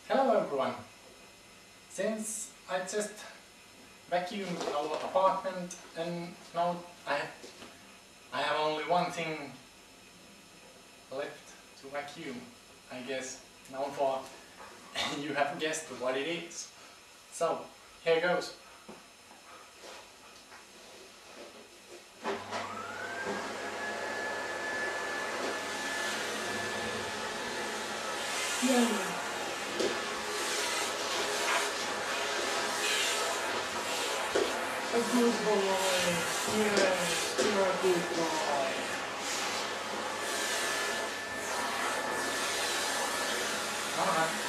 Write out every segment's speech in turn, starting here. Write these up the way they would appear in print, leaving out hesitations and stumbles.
Hello everyone! Since I just vacuumed our apartment and now I have only one thing left to vacuum, I guess. Now for you have guessed what it is. So, here goes. Yay! A good boy! Yes, you're a good boy! Alright.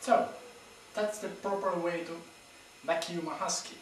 So, that's the proper way to vacuum a husky.